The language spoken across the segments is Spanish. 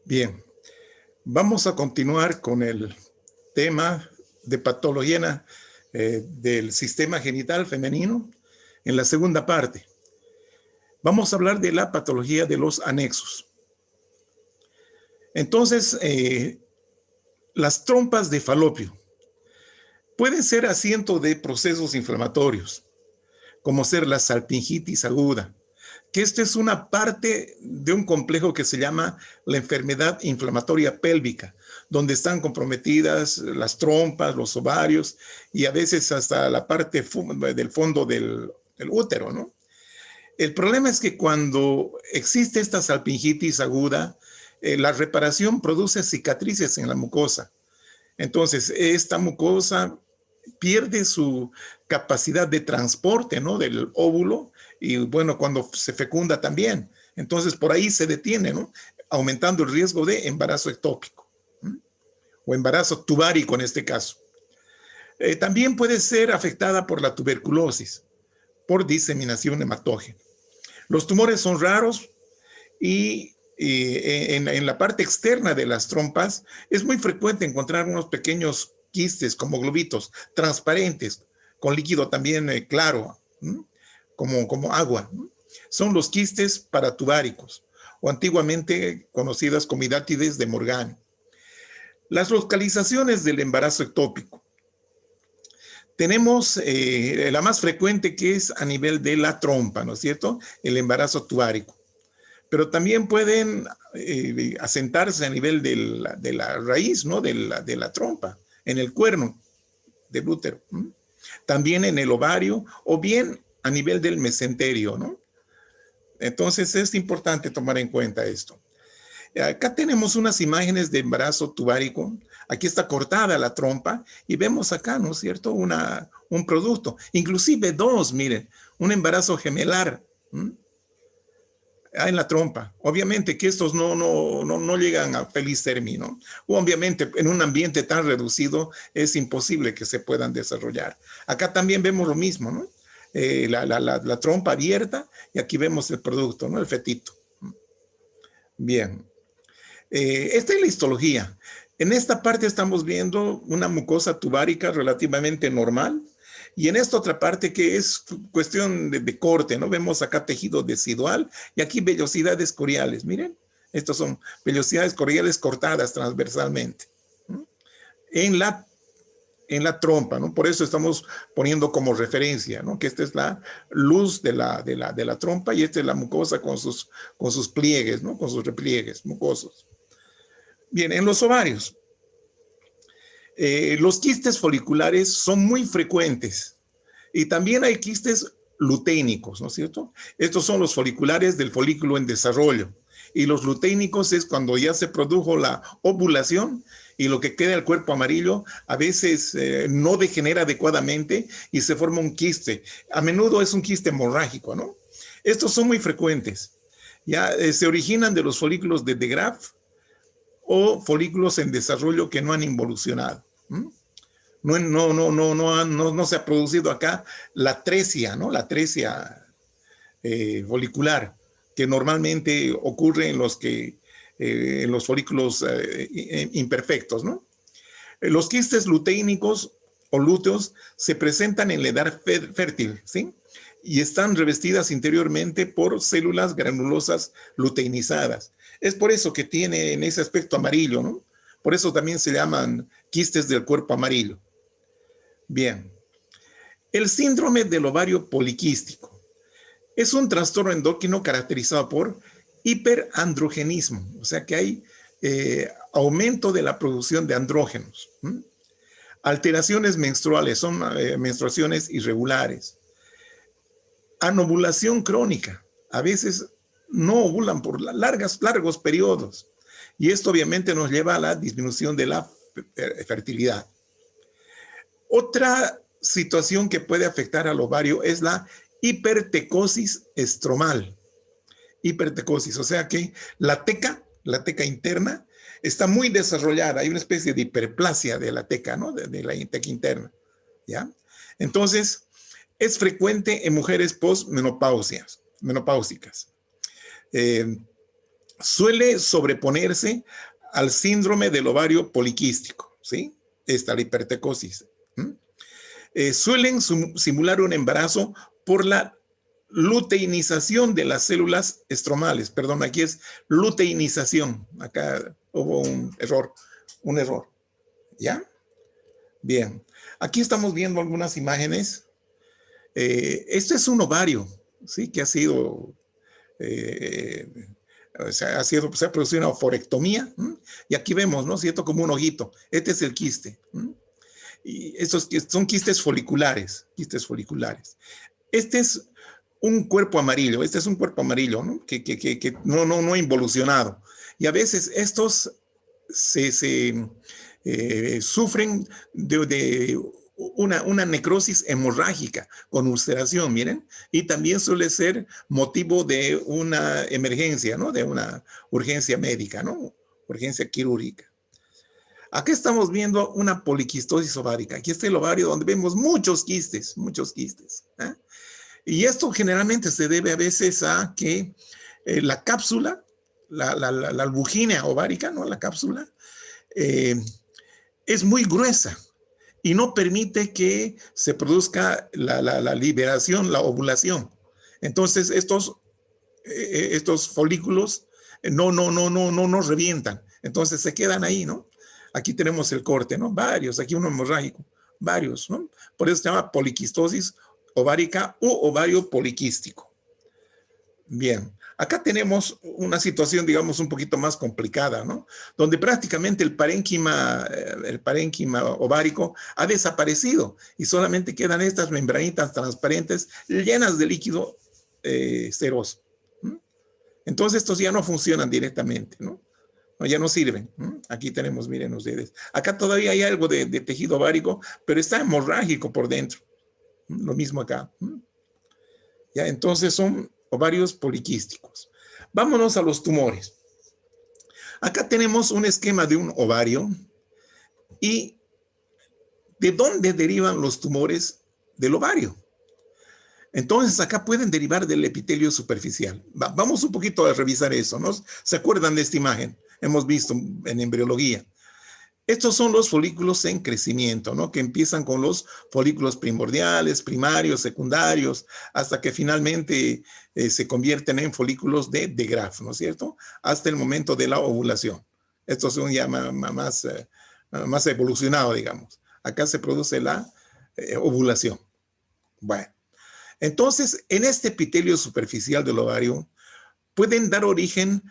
Bien, vamos a continuar con el tema de patología del sistema genital femenino en la segunda parte. Vamos a hablar de la patología de los anexos. Entonces, las trompas de falopio pueden ser asiento de procesos inflamatorios, como ser la salpingitis aguda, que esta es una parte de un complejo que se llama la enfermedad inflamatoria pélvica, donde están comprometidas las trompas, los ovarios y a veces hasta la parte del fondo del útero, ¿no? El problema es que cuando existe esta salpingitis aguda, la reparación produce cicatrices en la mucosa. Entonces, esta mucosa pierde su capacidad de transporte, ¿no?, del óvulo y, bueno, cuando se fecunda también. Entonces, por ahí se detiene, ¿no?, aumentando el riesgo de embarazo ectópico, ¿sí?, o embarazo tubárico en este caso. También puede ser afectada por la tuberculosis, por diseminación hematógena. Los tumores son raros y en la parte externa de las trompas es muy frecuente encontrar unos pequeños quistes como globitos transparentes, con líquido también claro, como agua. Son los quistes paratubáricos, o antiguamente conocidas como hidátides de Morgani. Las localizaciones del embarazo ectópico. Tenemos la más frecuente, que es a nivel de la trompa, ¿no es cierto?, el embarazo tubárico. Pero también pueden asentarse a nivel de la raíz, ¿no?, de la trompa, en el cuerno del útero. También en el ovario o bien a nivel del mesenterio, ¿no? Entonces es importante tomar en cuenta esto. Acá tenemos unas imágenes de embarazo tubárico. Aquí está cortada la trompa y vemos acá, ¿no es cierto?, un producto. Inclusive dos, miren, un embarazo gemelar en la trompa. Obviamente que estos no llegan a feliz término. Obviamente en un ambiente tan reducido es imposible que se puedan desarrollar. Acá también vemos lo mismo, ¿no? La trompa abierta y aquí vemos el producto, ¿no?, el fetito. Bien. Esta es la histología. En esta parte estamos viendo una mucosa tubárica relativamente normal. Y en esta otra parte, que es cuestión de corte, ¿no? Vemos acá tejido decidual y aquí vellosidades coriales. Miren, estos son vellosidades coriales cortadas transversalmente, ¿no?, en la trompa, ¿no? Por eso estamos poniendo como referencia, ¿no?, que esta es la luz de la trompa y esta es la mucosa con sus pliegues, ¿no?, con sus repliegues mucosos. Bien, en los ovarios. Los quistes foliculares son muy frecuentes y también hay quistes luténicos, ¿no es cierto? Estos son los foliculares del folículo en desarrollo y los luténicos es cuando ya se produjo la ovulación y lo que queda el cuerpo amarillo a veces no degenera adecuadamente y se forma un quiste. A menudo es un quiste hemorrágico, ¿no? Estos son muy frecuentes. Ya se originan de los folículos de Graf o folículos en desarrollo que no han involucionado. No se ha producido acá la atresia, ¿no?, la atresia folicular, que normalmente ocurre en los folículos imperfectos, ¿no? Los quistes luteínicos o lúteos se presentan en la edad fértil, ¿sí?, y están revestidas interiormente por células granulosas luteinizadas. Es por eso que tiene en ese aspecto amarillo, ¿no? Por eso también se llaman quistes del cuerpo amarillo. Bien. El síndrome del ovario poliquístico es un trastorno endocrino caracterizado por hiperandrogenismo, o sea que hay aumento de la producción de andrógenos. Alteraciones menstruales, son menstruaciones irregulares. Anovulación crónica, a veces no ovulan por largos periodos y esto obviamente nos lleva a la disminución de la fertilidad. Otra situación que puede afectar al ovario es la hipertecosis estromal. Hipertecosis, o sea que la teca interna está muy desarrollada, hay una especie de hiperplasia de la teca, ¿no?, de la teca interna, ¿ya? Entonces, es frecuente en mujeres postmenopáusicas. suele sobreponerse al síndrome del ovario poliquístico, ¿sí? La hipertecosis. Suelen simular un embarazo por la luteinización de las células estromales. Perdón, aquí es luteinización. Acá hubo un error. ¿Ya? Bien. Aquí estamos viendo algunas imágenes. Esto es un ovario, ¿sí? Que ha sido... se ha producido una oforectomía. Y aquí vemos, ¿no? ¿Cierto? Como un ojito. Este es el quiste. Y estos son quistes foliculares. Este es un cuerpo amarillo, ¿no? Que no ha involucionado. Y a veces estos sufren de una necrosis hemorrágica con ulceración, miren, y también suele ser motivo de una emergencia, ¿no? De una urgencia médica, ¿no? Urgencia quirúrgica. Aquí estamos viendo una poliquistosis ovárica. Aquí está el ovario donde vemos muchos quistes. ¿Eh? Y esto generalmente se debe a veces a que la cápsula, la albugínea ovárica, ¿no? La cápsula, es muy gruesa y no permite que se produzca la liberación, la ovulación. Entonces, estos folículos no revientan. Entonces, se quedan ahí, ¿no? Aquí tenemos el corte, ¿no? Varios, aquí uno hemorrágico, varios, ¿no? Por eso se llama poliquistosis ovárica u ovario poliquístico. Bien, acá tenemos una situación, digamos, un poquito más complicada, ¿no? Donde prácticamente el parénquima ovárico ha desaparecido y solamente quedan estas membranitas transparentes llenas de líquido seroso. Entonces estos ya no funcionan directamente, ¿no? Ya no sirven. Aquí tenemos, miren ustedes. Acá todavía hay algo de tejido ovárico, pero está hemorrágico por dentro. Lo mismo acá. Ya, entonces son ovarios poliquísticos. Vámonos a los tumores. Acá tenemos un esquema de un ovario y ¿de dónde derivan los tumores del ovario? Entonces acá pueden derivar del epitelio superficial. Vamos un poquito a revisar eso, ¿no? ¿Se acuerdan de esta imagen? Hemos visto en embriología. Estos son los folículos en crecimiento, ¿no? Que empiezan con los folículos primordiales, primarios, secundarios, hasta que finalmente se convierten en folículos de Graf, ¿no es cierto? Hasta el momento de la ovulación. Estos son ya más evolucionados, digamos. Acá se produce la ovulación. Bueno, entonces, en este epitelio superficial del ovario pueden dar origen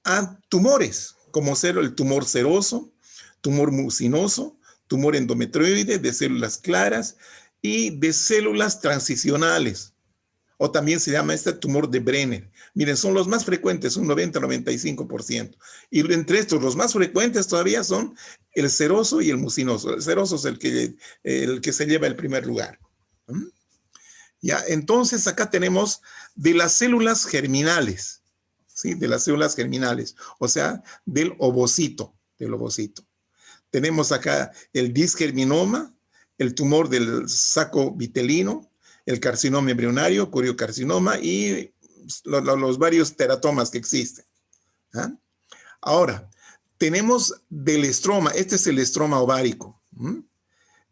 a tumores, como ser el tumor seroso, tumor mucinoso, tumor endometrioide de células claras y de células transicionales. O también se llama este tumor de Brenner. Miren, son los más frecuentes, un 90-95%. Y entre estos, los más frecuentes todavía son el seroso y el mucinoso. El seroso es el que se lleva el primer lugar. Ya, entonces acá tenemos de las células germinales. ¿Sí? De las células germinales, o sea, del ovocito. Tenemos acá el disgerminoma, el tumor del saco vitelino, el carcinoma embrionario, coriocarcinoma y los varios teratomas que existen. ¿Ah? Ahora, tenemos del estroma, este es el estroma ovárico.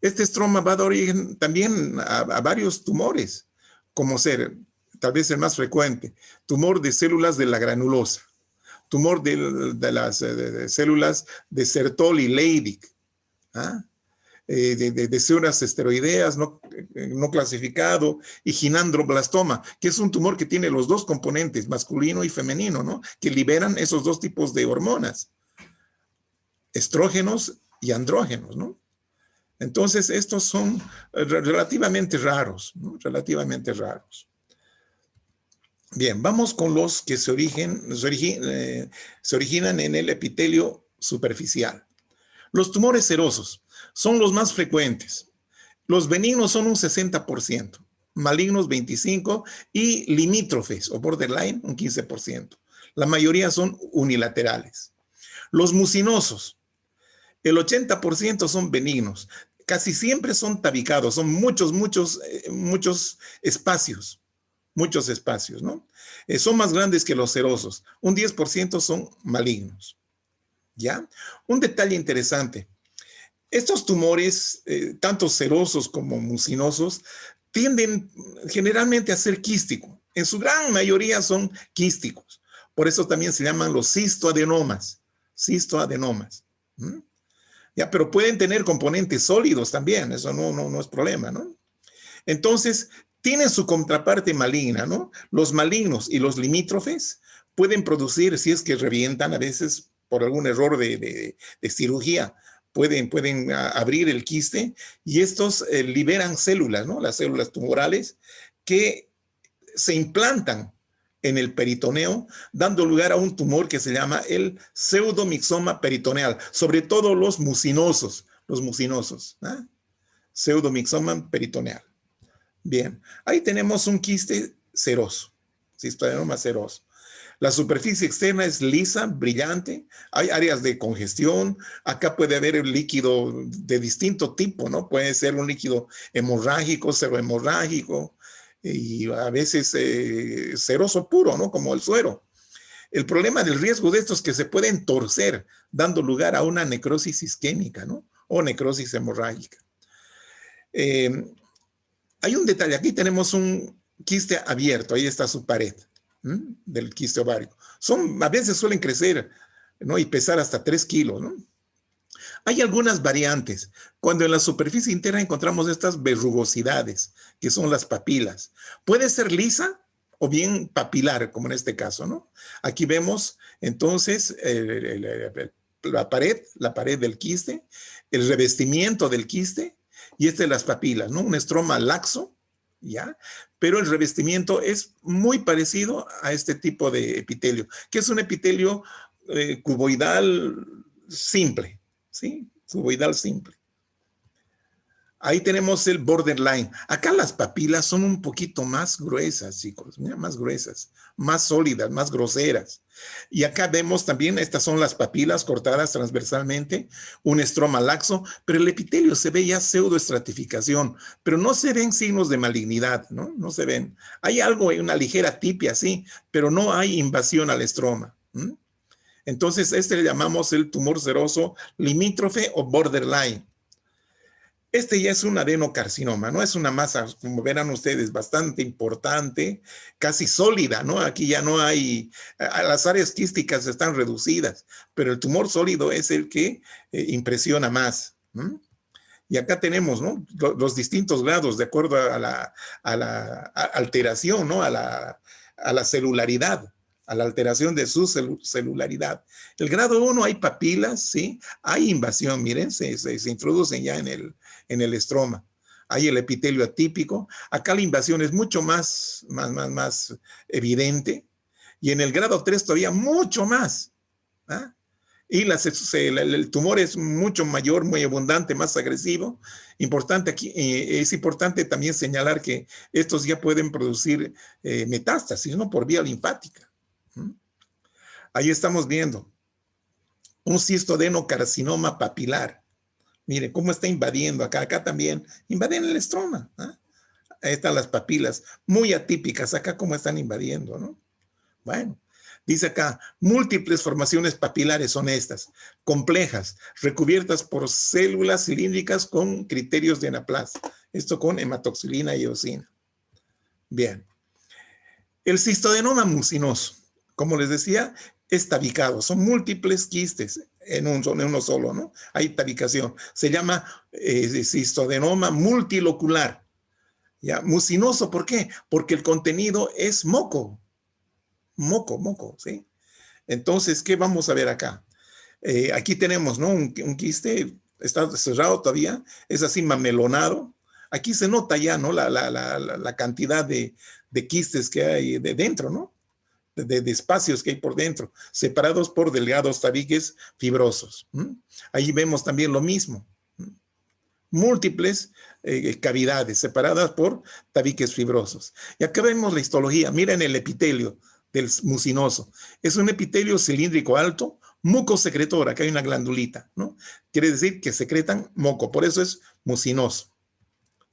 Este estroma va a dar origen también a varios tumores, como ser, tal vez el más frecuente, tumor de células de la granulosa, tumor de las células de Sertoli, Leydig, ¿ah? De células esteroideas no clasificado y ginandroblastoma, que es un tumor que tiene los dos componentes, masculino y femenino, ¿no? Que liberan esos dos tipos de hormonas, estrógenos y andrógenos, ¿no? Entonces, estos son relativamente raros, ¿no? Relativamente raros. Bien, vamos con los que se originan en el epitelio superficial. Los tumores serosos son los más frecuentes. Los benignos son un 60%, malignos 25% y limítrofes o borderline un 15%. La mayoría son unilaterales. Los mucinosos, el 80% son benignos. Casi siempre son tabicados, son muchos espacios. muchos espacios, ¿no? Son más grandes que los serosos. Un 10% son malignos, ¿ya? Un detalle interesante. Estos tumores, tanto serosos como mucinosos, tienden generalmente a ser quísticos. En su gran mayoría son quísticos. Por eso también se llaman los cistoadenomas. Cistoadenomas. ¿Mm? Ya, pero pueden tener componentes sólidos también. Eso no es problema, ¿no? Entonces, tienen su contraparte maligna, ¿no? Los malignos y los limítrofes pueden producir, si es que revientan a veces por algún error de cirugía, pueden abrir el quiste y estos liberan células, ¿no? Las células tumorales que se implantan en el peritoneo, dando lugar a un tumor que se llama el pseudomixoma peritoneal, sobre todo los mucinosos, ¿ah? Pseudomixoma peritoneal. Bien, ahí tenemos un quiste seroso, cistoadenoma seroso. La superficie externa es lisa, brillante, hay áreas de congestión, acá puede haber líquido de distinto tipo, ¿no? Puede ser un líquido hemorrágico, serohemorrágico, y a veces seroso puro, ¿no? Como el suero. El problema del riesgo de estos es que se pueden torcer, dando lugar a una necrosis isquémica, ¿no? O necrosis hemorrágica. Hay un detalle, aquí tenemos un quiste abierto, ahí está su pared del quiste ovárico. A veces suelen crecer, ¿no? Y pesar hasta 3 kilos, ¿no? Hay algunas variantes. Cuando en la superficie interna encontramos estas verrugosidades, que son las papilas. Puede ser lisa o bien papilar, como en este caso, ¿no? Aquí vemos entonces la pared del quiste, el revestimiento del quiste, y las papilas, ¿no? Un estroma laxo, ¿ya? Pero el revestimiento es muy parecido a este tipo de epitelio, que es un epitelio cuboidal simple, ¿sí? Cuboidal simple. Ahí tenemos el borderline. Acá las papilas son un poquito más gruesas, chicos, mira, más gruesas, más sólidas, más groseras. Y acá vemos también, estas son las papilas cortadas transversalmente, un estroma laxo, pero el epitelio se ve ya pseudoestratificación, pero no se ven signos de malignidad, ¿no? No se ven. Hay algo, una ligera tipia, sí, pero no hay invasión al estroma. Entonces, le llamamos el tumor seroso limítrofe o borderline. Este ya es un adenocarcinoma, ¿no? Es una masa, como verán ustedes, bastante importante, casi sólida, ¿no? Aquí ya no hay, las áreas quísticas están reducidas, pero el tumor sólido es el que impresiona más. Y acá tenemos, ¿no? Los distintos grados de acuerdo a la alteración, ¿no? A la celularidad, a la alteración de su celularidad. El grado 1 hay papilas, ¿sí? Hay invasión, miren, se introducen ya en el estroma. Hay el epitelio atípico. Acá la invasión es mucho más evidente. Y en el grado 3 todavía mucho más. ¿Ah? Y el tumor es mucho mayor, muy abundante, más agresivo. Importante aquí, es importante también señalar que estos ya pueden producir metástasis, ¿no? Por vía linfática. Ahí estamos viendo un cistoadenocarcinoma papilar. Mire cómo está invadiendo acá también, invaden el estroma. Ahí están las papilas, muy atípicas, acá cómo están invadiendo, ¿no? Bueno, dice acá, múltiples formaciones papilares son estas, complejas, recubiertas por células cilíndricas con criterios de anaplasa, esto con hematoxilina y eosina. Bien, el cistoadenoma mucinoso, como les decía, es tabicado, son múltiples quistes en uno solo, ¿no? Hay tabicación, se llama cistoadenoma multilocular. ¿Ya? Mucinoso, ¿por qué? Porque el contenido es moco, ¿sí? Entonces, ¿qué vamos a ver acá? Aquí tenemos, ¿no? Un quiste, está cerrado todavía, es así mamelonado. Aquí se nota ya, ¿no? La cantidad de quistes que hay de dentro, ¿no? De espacios que hay por dentro, separados por delgados tabiques fibrosos. Ahí vemos también lo mismo. Múltiples cavidades separadas por tabiques fibrosos. Y acá vemos la histología. Miren el epitelio del mucinoso. Es un epitelio cilíndrico alto, mucosecretor. Acá hay una glandulita, ¿no? Quiere decir que secretan moco, por eso es mucinoso.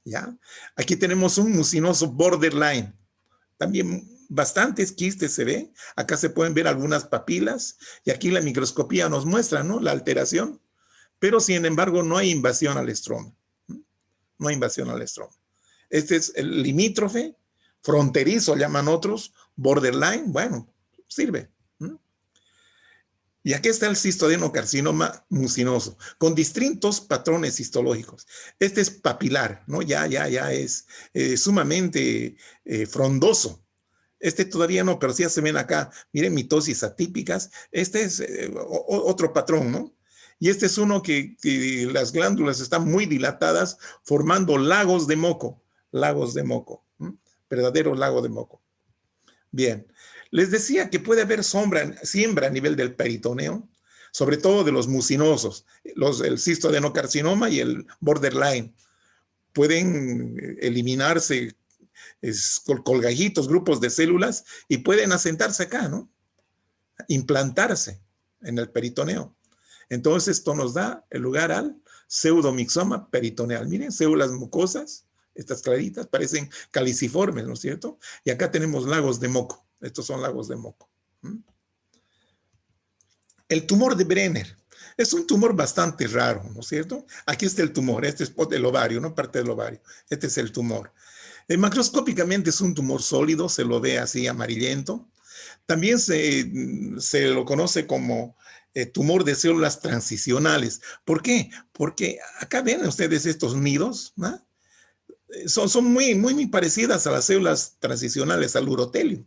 ¿Ya? Aquí tenemos un mucinoso borderline. también bastantes quistes se ve. Acá se pueden ver algunas papilas y aquí la microscopía nos muestra, ¿no?, la alteración, pero sin embargo no hay invasión al estroma. No hay invasión al estroma. Este es el limítrofe, fronterizo llaman otros, borderline, bueno, sirve. Y aquí está el cistodenocarcinoma mucinoso, con distintos patrones histológicos. Este es papilar, ¿no? Ya es sumamente frondoso. Este todavía no, pero sí ya se ven acá, miren, mitosis atípicas. Este es otro patrón, ¿no? Y este es uno que las glándulas están muy dilatadas, formando lagos de moco, verdadero lago de moco. Bien, les decía que puede haber siembra a nivel del peritoneo, sobre todo de los mucinosos, el cistodenocarcinoma y el borderline. Pueden eliminarse colgajitos, grupos de células, y pueden asentarse acá, ¿no? Implantarse en el peritoneo. Entonces, esto nos da el lugar al pseudomixoma peritoneal. Miren, células mucosas, estas claritas, parecen caliciformes, ¿no es cierto? Y acá tenemos lagos de moco. Estos son lagos de moco. El tumor de Brenner es un tumor bastante raro, ¿no es cierto? Aquí está el tumor, este es el ovario, ¿no? Parte del ovario. Este es el tumor. Macroscópicamente es un tumor sólido, se lo ve así amarillento. También se lo conoce como tumor de células transicionales. ¿Por qué? Porque acá ven ustedes estos nidos, ¿no? Son muy parecidas a las células transicionales, al urotelio.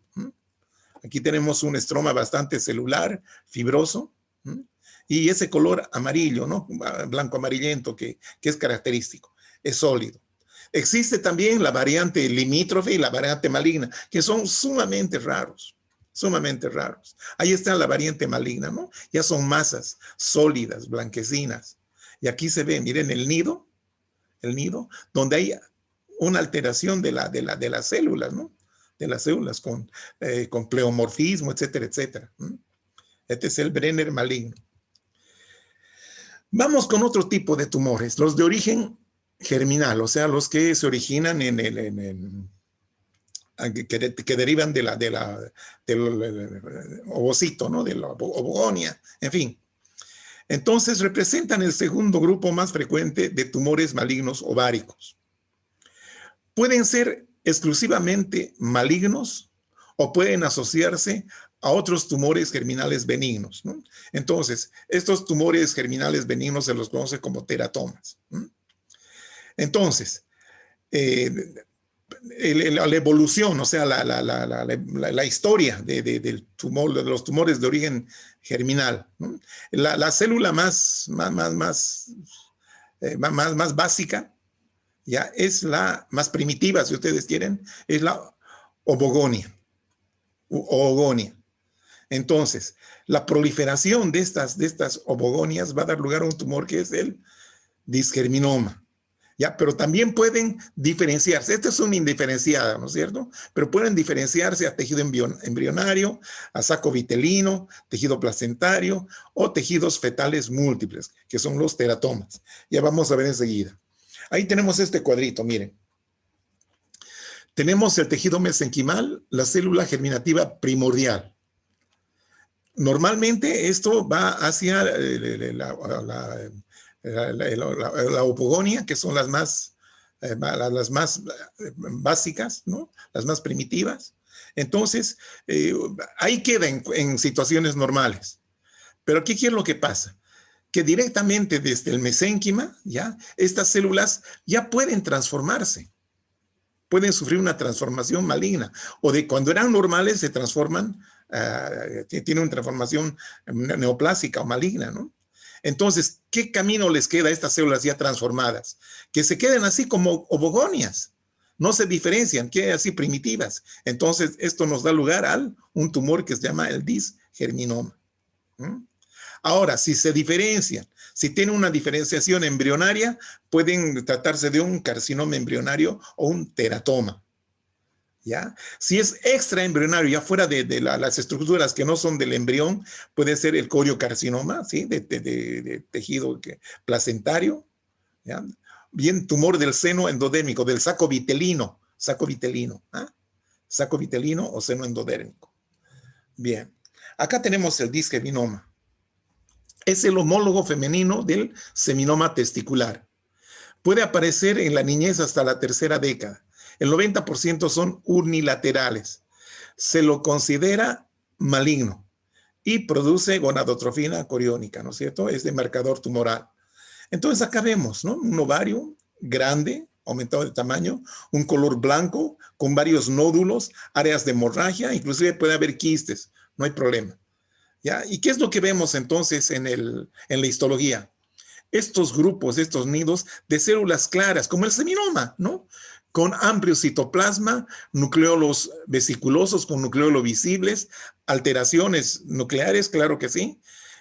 Aquí tenemos un estroma bastante celular, fibroso, y ese color amarillo, ¿no? Blanco amarillento que es característico, es sólido. Existe también la variante limítrofe y la variante maligna, que son sumamente raros, sumamente raros. Ahí está la variante maligna, ¿no? Ya son masas sólidas, blanquecinas. Y aquí se ve, miren el nido, donde hay una alteración de las células, ¿no? De las células con pleomorfismo, etcétera, etcétera. Este es el Brenner maligno. Vamos con otro tipo de tumores, los de origen germinal, o sea, los que se originan que derivan del ovocito, ¿no? De la ovogonia, en fin. Entonces representan el segundo grupo más frecuente de tumores malignos ováricos. Pueden ser exclusivamente malignos o pueden asociarse a otros tumores germinales benignos, ¿no? Entonces, estos tumores germinales benignos se los conoce como teratomas. Entonces, la evolución, o sea, la historia del tumor, de los tumores de origen germinal, ¿no? La célula más básica, ya es la más primitiva, si ustedes quieren, es la ovogonia. Entonces, la proliferación de estas ovogonias va a dar lugar a un tumor que es el disgerminoma. ¿Ya? Pero también pueden diferenciarse. Esta es una indiferenciada, ¿no es cierto? Pero pueden diferenciarse a tejido embrionario, a saco vitelino, tejido placentario o tejidos fetales múltiples, que son los teratomas. Ya vamos a ver enseguida. Ahí tenemos este cuadrito, miren. Tenemos el tejido mesenquimal, la célula germinativa primordial. Normalmente esto va hacia la ovogonia, que son las más básicas, ¿no? Las más primitivas. Entonces, ahí queda en situaciones normales. Pero aquí, ¿qué es lo que pasa? Que directamente desde el mesénquima, ¿ya? Estas células ya pueden transformarse. Pueden sufrir una transformación maligna. O de cuando eran normales se transforman, tienen una transformación neoplásica o maligna, ¿no? Entonces, ¿qué camino les queda a estas células ya transformadas? Que se queden así como ovogonias. No se diferencian, quedan así primitivas. Entonces, esto nos da lugar a un tumor que se llama el disgerminoma. Ahora, si se diferencian, si tienen una diferenciación embrionaria, pueden tratarse de un carcinoma embrionario o un teratoma. ¿Ya? Si es extraembrionario, ya fuera de las estructuras que no son del embrión, puede ser el coriocarcinoma, ¿sí? De tejido placentario, ¿ya? Bien, tumor del seno endodérmico, del saco vitelino, ¿ah? saco vitelino o seno endodérmico. Bien, acá tenemos el disgeminoma. Es el homólogo femenino del seminoma testicular. Puede aparecer en la niñez hasta la tercera década. El 90% son unilaterales. Se lo considera maligno y produce gonadotrofina coriónica, ¿no es cierto? Es de marcador tumoral. Entonces acá vemos, ¿no? Un ovario grande, aumentado de tamaño, un color blanco con varios nódulos, áreas de hemorragia, inclusive puede haber quistes, no hay problema. ¿Ya? ¿Y qué es lo que vemos entonces en la histología? Estos grupos, estos nidos de células claras, como el seminoma, ¿no? Con amplio citoplasma, nucleolos vesiculosos con nucleolos visibles, alteraciones nucleares, claro que sí.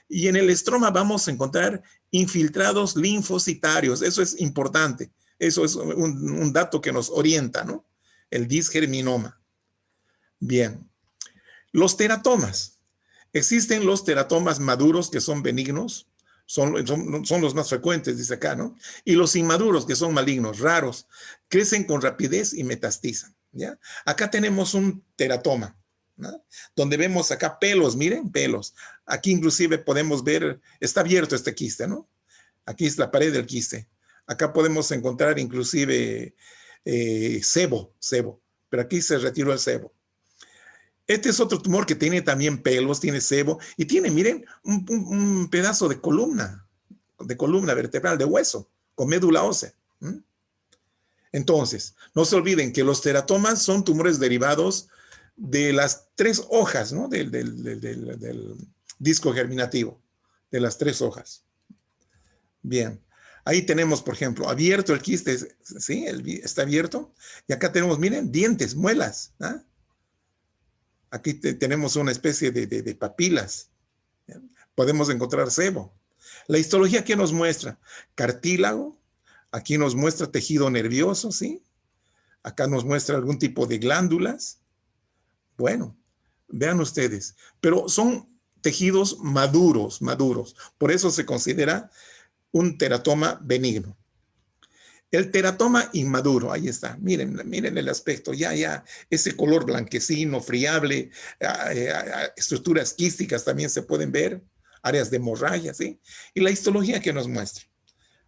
Y en el estroma vamos a encontrar infiltrados linfocitarios. Eso es importante. Eso es un dato que nos orienta, ¿no? El disgerminoma. Bien. Los teratomas. Existen los teratomas maduros que son benignos, son los más frecuentes, dice acá, ¿no? Y los inmaduros, que son malignos, raros, crecen con rapidez y metastizan, ¿ya? Acá tenemos un teratoma, ¿no? Donde vemos acá pelos, miren, pelos. Aquí inclusive podemos ver, está abierto este quiste, ¿no? Aquí es la pared del quiste. Acá podemos encontrar inclusive sebo, pero aquí se retiró el sebo. Este es otro tumor que tiene también pelos, tiene sebo y tiene, miren, un pedazo de columna vertebral, de hueso, con médula ósea. Entonces, no se olviden que los teratomas son tumores derivados de las 3 hojas, ¿no? Del disco germinativo, de las 3 hojas. Bien, ahí tenemos, por ejemplo, abierto el quiste, ¿sí? Está abierto. Y acá tenemos, miren, dientes, muelas, ¿ah? Aquí tenemos una especie de papilas. ¿Ya? Podemos encontrar sebo. La histología, ¿qué nos muestra? Cartílago. Aquí nos muestra tejido nervioso, ¿sí? Acá nos muestra algún tipo de glándulas. Bueno, vean ustedes. Pero son tejidos maduros. Por eso se considera un teratoma benigno. El teratoma inmaduro, ahí está, miren el aspecto, ya, ese color blanquecino, friable, estructuras quísticas también se pueden ver, áreas de hemorragia, ¿sí? Y la histología que nos muestra.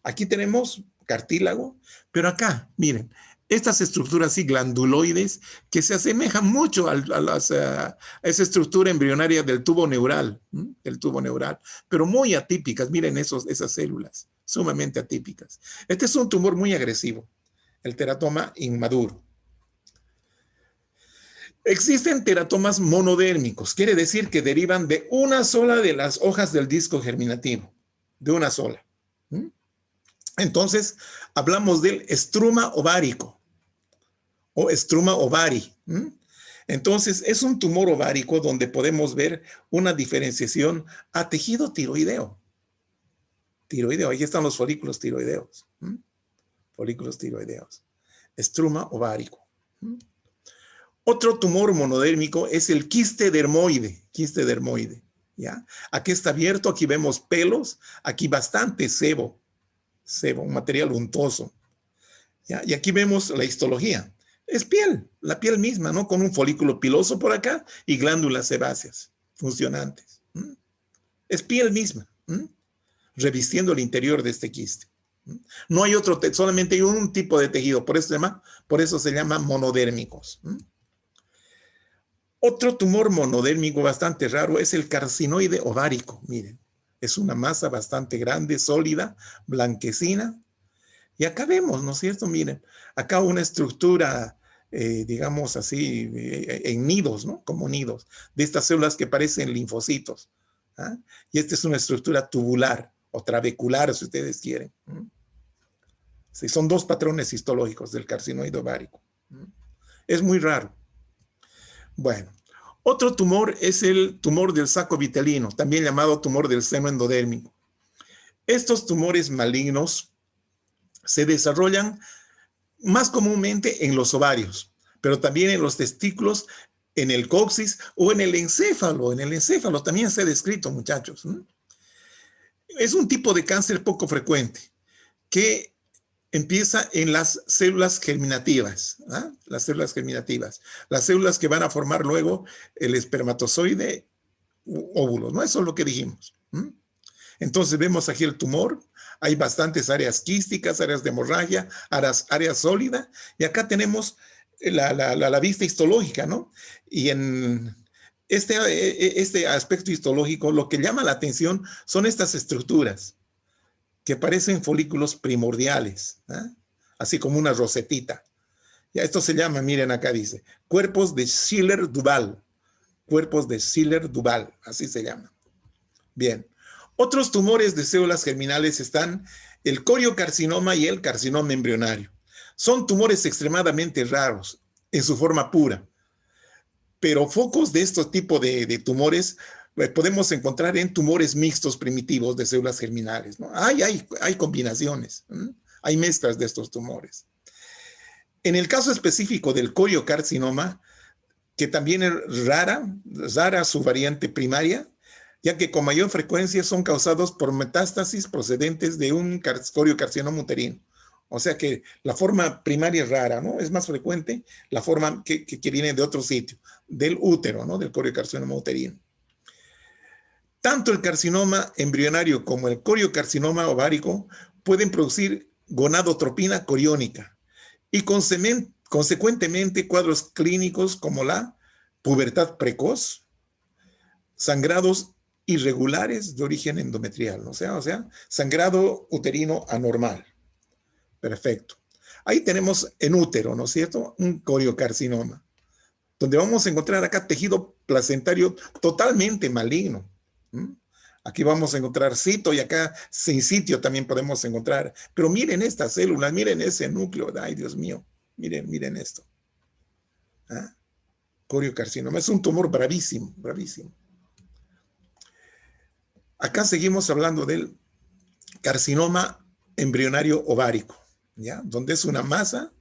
Aquí tenemos cartílago, pero acá, miren, estas estructuras así glanduloides que se asemejan mucho a esa estructura embrionaria del tubo neural, pero muy atípicas, miren esas células, sumamente atípicas. Este es un tumor muy agresivo, el teratoma inmaduro. Existen teratomas monodérmicos, quiere decir que derivan de una sola de las hojas del disco germinativo, de una sola. Entonces, hablamos del estruma ovárico o estruma ovari. Entonces, es un tumor ovárico donde podemos ver una diferenciación a tejido tiroideo. Ahí están los folículos tiroideos. Folículos tiroideos. Estruma ovárico. Otro tumor monodérmico es el quiste dermoide. ¿Ya? Aquí está abierto, aquí vemos pelos, aquí bastante sebo, un material untuoso. ¿Ya? Y aquí vemos la histología. Es piel, la piel misma, ¿no? Con un folículo piloso por acá y glándulas sebáceas funcionantes. Es piel misma, revistiendo el interior de este quiste. No hay otro, solamente hay un tipo de tejido, por eso se llama monodérmicos. Otro tumor monodérmico bastante raro es el carcinoide ovárico. Miren, es una masa bastante grande, sólida, blanquecina. Y acá vemos, ¿no es cierto? Miren, acá una estructura, digamos así, en nidos, ¿no? Como nidos, de estas células que parecen linfocitos. ¿Ah? Y esta es una estructura tubular o trabecular, si ustedes quieren. Sí, son 2 patrones histológicos del carcinoide ovárico. Es muy raro. Bueno, otro tumor es el tumor del saco vitelino, también llamado tumor del seno endodérmico. Estos tumores malignos se desarrollan más comúnmente en los ovarios, pero también en los testículos, en el coxis o en el encéfalo. En el encéfalo también se ha descrito, muchachos. Es un tipo de cáncer poco frecuente que empieza en las células germinativas, ¿ah? Las células germinativas, las células que van a formar luego el espermatozoide óvulos, ¿no? Eso es lo que dijimos. Entonces vemos aquí el tumor, hay bastantes áreas quísticas, áreas de hemorragia, áreas sólidas, y acá tenemos la vista histológica, ¿no? Y en este aspecto histológico, lo que llama la atención son estas estructuras que parecen folículos primordiales, ¿eh? Así como una rosetita. Ya esto se llama, miren acá dice, cuerpos de Schiller-Duval. Cuerpos de Schiller-Duval, así se llama. Bien. Otros tumores de células germinales están el coriocarcinoma y el carcinoma embrionario. Son tumores extremadamente raros en su forma pura, pero focos de estos tipos de tumores podemos encontrar en tumores mixtos primitivos de células germinales, ¿no? Hay combinaciones, hay mezclas de estos tumores. En el caso específico del coriocarcinoma, que también es rara su variante primaria, ya que con mayor frecuencia son causados por metástasis procedentes de un coriocarcinoma uterino. O sea que la forma primaria es rara, ¿no? Es más frecuente la forma que viene de otro sitio, del útero, ¿no? Del coriocarcinoma uterino. Tanto el carcinoma embrionario como el coriocarcinoma ovárico pueden producir gonadotropina coriónica y consecuentemente cuadros clínicos como la pubertad precoz, sangrados irregulares de origen endometrial, o sea, sangrado uterino anormal. Perfecto. Ahí tenemos en útero, ¿no es cierto? Un coriocarcinoma, donde vamos a encontrar acá tejido placentario totalmente maligno. Aquí vamos a encontrar cito y acá sin sitio también podemos encontrar. Pero miren estas células, miren ese núcleo. Ay, Dios mío, miren esto. ¿Ah? Coriocarcinoma, es un tumor bravísimo, bravísimo. Acá seguimos hablando del carcinoma embrionario ovárico, ¿ya? Donde es una masa,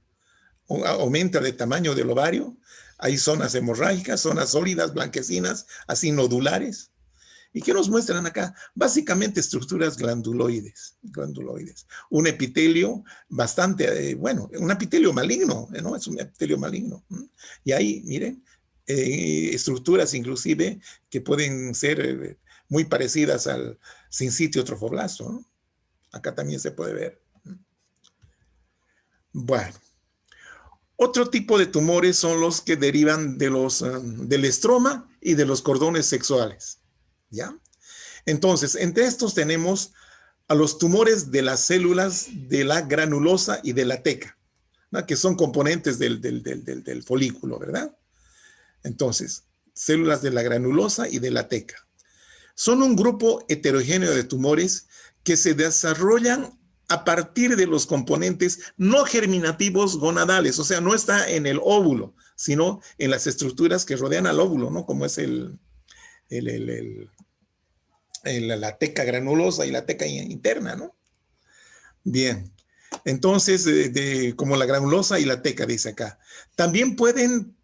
aumenta de tamaño del ovario, hay zonas hemorrágicas, zonas sólidas, blanquecinas, así nodulares. ¿Y qué nos muestran acá? Básicamente estructuras glanduloides. Un epitelio bastante, un epitelio maligno, ¿no? Es un epitelio maligno. Y ahí, miren, estructuras inclusive que pueden ser muy parecidas al sincitio trofoblasto, ¿no? Acá también se puede ver. Bueno. Otro tipo de tumores son los que derivan de del estroma y de los cordones sexuales, ¿ya? Entonces, entre estos tenemos a los tumores de las células de la granulosa y de la teca, ¿no? Que son componentes del folículo, ¿verdad? Entonces, células de la granulosa y de la teca. Son un grupo heterogéneo de tumores que se desarrollan a partir de los componentes no germinativos gonadales, o sea, no está en el óvulo, sino en las estructuras que rodean al óvulo, ¿no? Como es la teca granulosa y la teca interna, ¿no? Bien, entonces, como la granulosa y la teca, dice acá. También pueden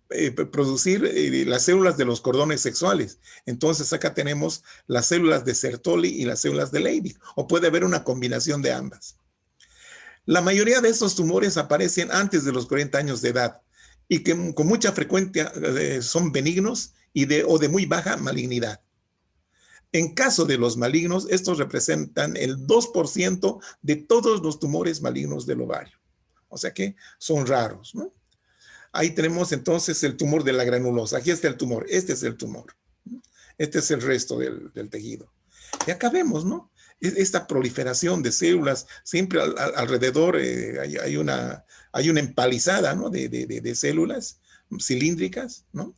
producir las células de los cordones sexuales. Entonces, acá tenemos las células de Sertoli y las células de Leydig, o puede haber una combinación de ambas. La mayoría de estos tumores aparecen antes de los 40 años de edad y que con mucha frecuencia son benignos o de muy baja malignidad. En caso de los malignos, estos representan el 2% de todos los tumores malignos del ovario. O sea que son raros, ¿no? Ahí tenemos entonces el tumor de la granulosa. Aquí está el tumor. Este es el tumor. Este es el resto del tejido. Y acá vemos, ¿no? Esta proliferación de células, siempre alrededor hay una empalizada, ¿no? de células cilíndricas, ¿no?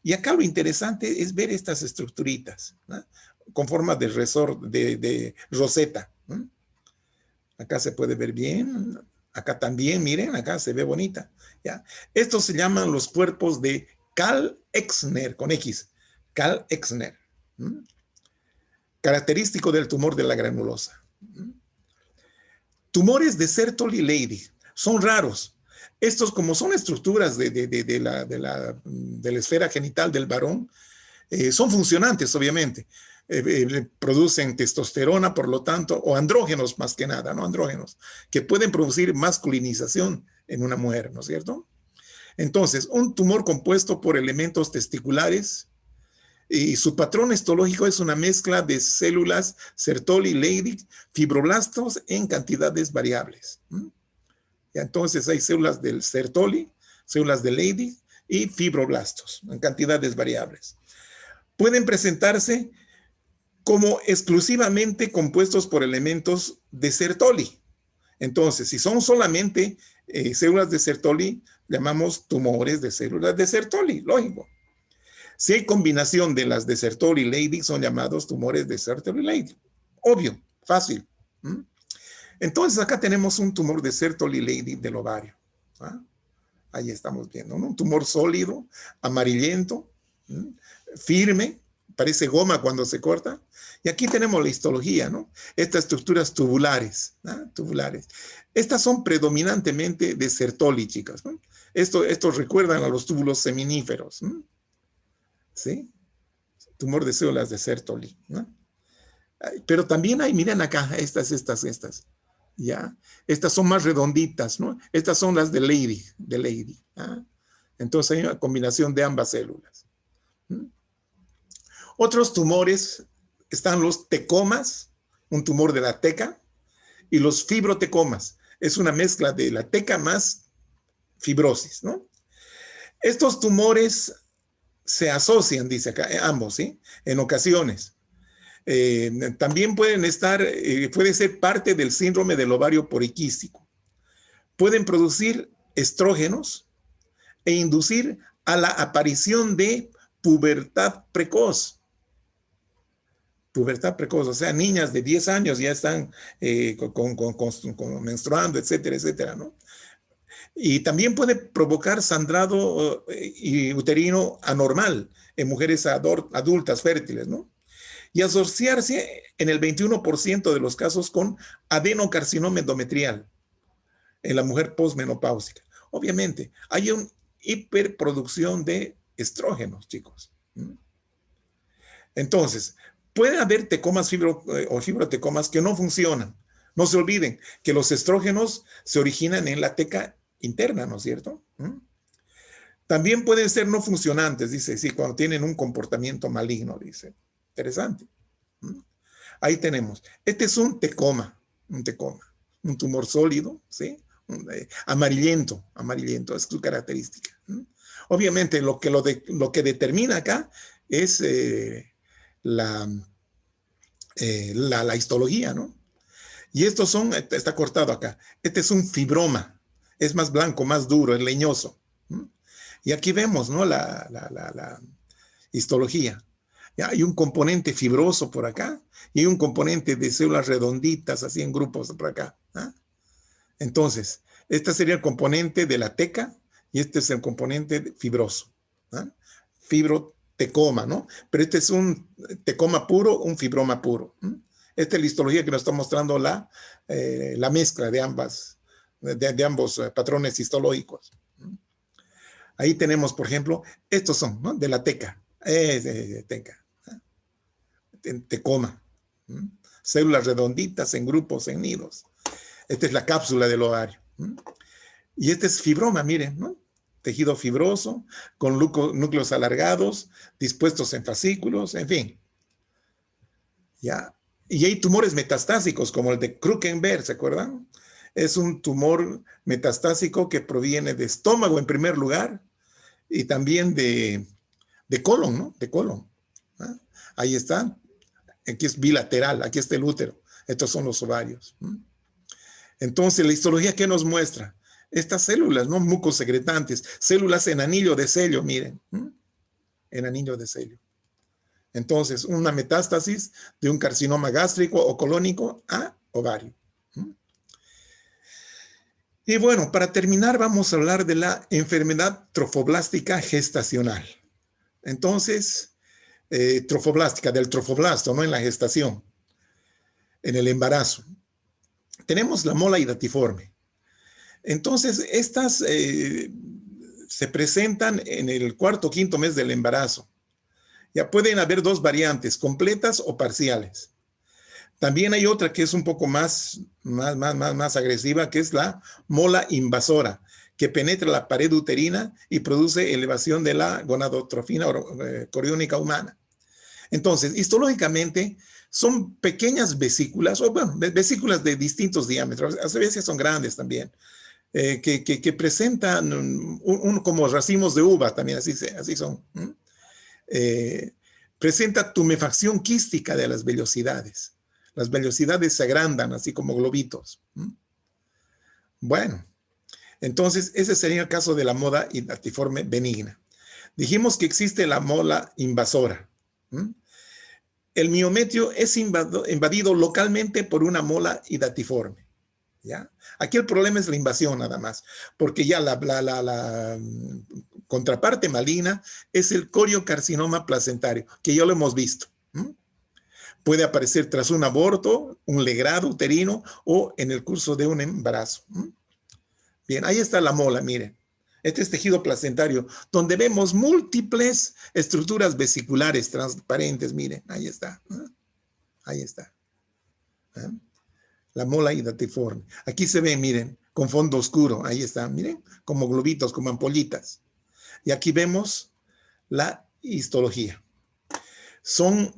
Y acá lo interesante es ver estas estructuritas, ¿no? Con forma de de roseta, ¿no? Acá se puede ver bien, acá también, miren, acá se ve bonita, ¿ya? Estos se llaman los cuerpos de Karl-Exner, con X, Karl-Exner, ¿no? Característico del tumor de la granulosa. Tumores de Sertoli y Leydig son raros. Estos, como son estructuras de la esfera genital del varón, son funcionantes, obviamente, producen testosterona, por lo tanto, o andrógenos más que nada, ¿no? Andrógenos, que pueden producir masculinización en una mujer, ¿no es cierto? Entonces, un tumor compuesto por elementos testiculares y su patrón histológico es una mezcla de células Sertoli-Leydig, fibroblastos en cantidades variables. Entonces, hay células del Sertoli, células de Leydig y fibroblastos en cantidades variables. Pueden presentarse como exclusivamente compuestos por elementos de Sertoli. Entonces, si son solamente células de Sertoli, llamamos tumores de células de Sertoli, lógico. Si hay combinación de las de Sertoli-Leydig, son llamados tumores de Sertoli-Leydig. Obvio, fácil. Entonces, acá tenemos un tumor de Sertoli-Leydig del ovario. Ahí estamos viendo, ¿no? Un tumor sólido, amarillento, firme, parece goma cuando se corta. Y aquí tenemos la histología, ¿no? Estas estructuras tubulares, ¿no? Tubulares. Estas son predominantemente de Sertoli, chicas, ¿no? Estos recuerdan a los túbulos seminíferos, ¿no? ¿Sí? Tumor de células de Sertoli, ¿no? Pero también hay, miren acá, estas, ¿ya? Estas son más redonditas, ¿no? Estas son las de Leydig, ¿ah? Entonces hay una combinación de ambas células. Otros tumores están los tecomas, un tumor de la teca, y los fibrotecomas. Es una mezcla de la teca más fibrosis, ¿no? Estos tumores se asocian, dice acá, ambos, ¿sí? En ocasiones. También pueden estar, puede ser parte del síndrome del ovario poliquístico. Pueden producir estrógenos e inducir a la aparición de pubertad precoz. Pubertad precoz, o sea, niñas de 10 años ya están menstruando, etcétera, etcétera, ¿no? Y también puede provocar sangrado uterino anormal en mujeres adultas fértiles, ¿no? Y asociarse en el 21% de los casos con adenocarcinoma endometrial en la mujer posmenopáusica. Obviamente, hay una hiperproducción de estrógenos, chicos. Entonces, puede haber tecomas o fibrotecomas que no funcionan. No se olviden que los estrógenos se originan en la teca interna, ¿no es cierto? También pueden ser no funcionantes, dice, sí, cuando tienen un comportamiento maligno, dice. Interesante. Ahí tenemos. Este es un tecoma, un tumor sólido, ¿sí? Amarillento, es su característica. Obviamente, lo que determina acá es la histología, ¿no? Y estos son, está cortado acá. Este es un fibroma, es más blanco, más duro, es leñoso. Y aquí vemos, ¿no? La histología. ¿Ya? Hay un componente fibroso por acá y hay un componente de células redonditas, así en grupos por acá. ¿Ah? Entonces, este sería el componente de la teca y este es el componente fibroso. ¿Ah? Fibrotecoma, ¿no? Pero este es un tecoma puro, un fibroma puro. Esta es la histología que nos está mostrando la mezcla de ambos patrones histológicos. Ahí tenemos, por ejemplo, estos son, ¿no? De la teca. Teca. Tecoma. Células redonditas en grupos, en nidos. Esta es la cápsula del ovario. Y este es fibroma, miren, ¿no? Tejido fibroso, con núcleos alargados, dispuestos en fascículos, en fin. ¿Ya? Y hay tumores metastásicos, como el de Krukenberg, ¿se acuerdan? Es un tumor metastásico que proviene de estómago en primer lugar y también de colon, ¿no? De colon. ¿Ah? Ahí está. Aquí es bilateral, aquí está el útero. Estos son los ovarios. Entonces, la histología, ¿qué nos muestra? Estas células, ¿no? Mucosecretantes, células en anillo de Celio, miren. En anillo de Celio. Entonces, una metástasis de un carcinoma gástrico o colónico a ovario. Y bueno, para terminar, vamos a hablar de la enfermedad trofoblástica gestacional. Entonces, trofoblástica, del trofoblasto, ¿no? En la gestación, en el embarazo. Tenemos la mola hidatiforme. Entonces, estas se presentan en el cuarto o quinto mes del embarazo. Ya pueden haber dos variantes, completas o parciales. También hay otra que es un poco más agresiva, que es la mola invasora, que penetra la pared uterina y produce elevación de la gonadotrofina coriónica humana. Entonces, histológicamente, son pequeñas vesículas, o bueno, vesículas de distintos diámetros, a veces son grandes también, que presentan como racimos de uva, también así son. Presenta tumefacción quística de las vellosidades. Las vellosidades se agrandan así como globitos. Bueno, entonces ese sería el caso de la mola hidatiforme benigna. Dijimos que existe la mola invasora. El miometrio es invadido localmente por una mola hidatiforme. ¿Ya? Aquí el problema es la invasión nada más, porque ya la contraparte maligna es el coriocarcinoma placentario, que ya lo hemos visto. Puede aparecer tras un aborto, un legrado uterino o en el curso de un embarazo. Bien, ahí está la mola, miren. Este es tejido placentario, donde vemos múltiples estructuras vesiculares transparentes, miren, ahí está. Ahí está. La mola hidatiforme. Aquí se ve, miren, con fondo oscuro, ahí está, miren, como globitos, como ampollitas. Y aquí vemos la histología. Son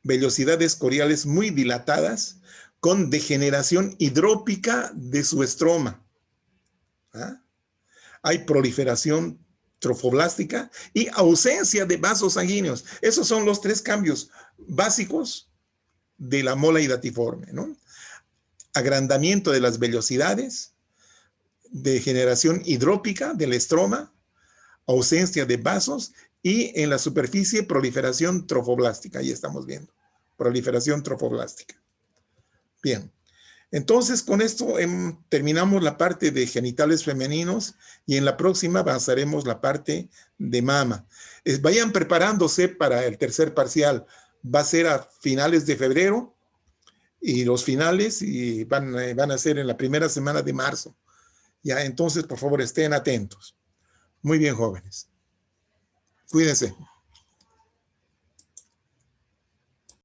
vellosidades coriales muy dilatadas con degeneración hidrópica de su estroma. Hay proliferación trofoblástica y ausencia de vasos sanguíneos. Esos son los tres cambios básicos de la mola hidatiforme, ¿no? Agrandamiento de las vellosidades, degeneración hidrópica del estroma, ausencia de vasos y en la superficie proliferación trofoblástica. Ahí estamos viendo, proliferación trofoblástica. Bien, entonces con esto terminamos la parte de genitales femeninos y en la próxima avanzaremos la parte de mama. Vayan preparándose para el tercer parcial. Va a ser a finales de febrero y los finales van a ser en la primera semana de marzo. Ya, entonces, por favor, estén atentos. Muy bien, jóvenes. Cuídense.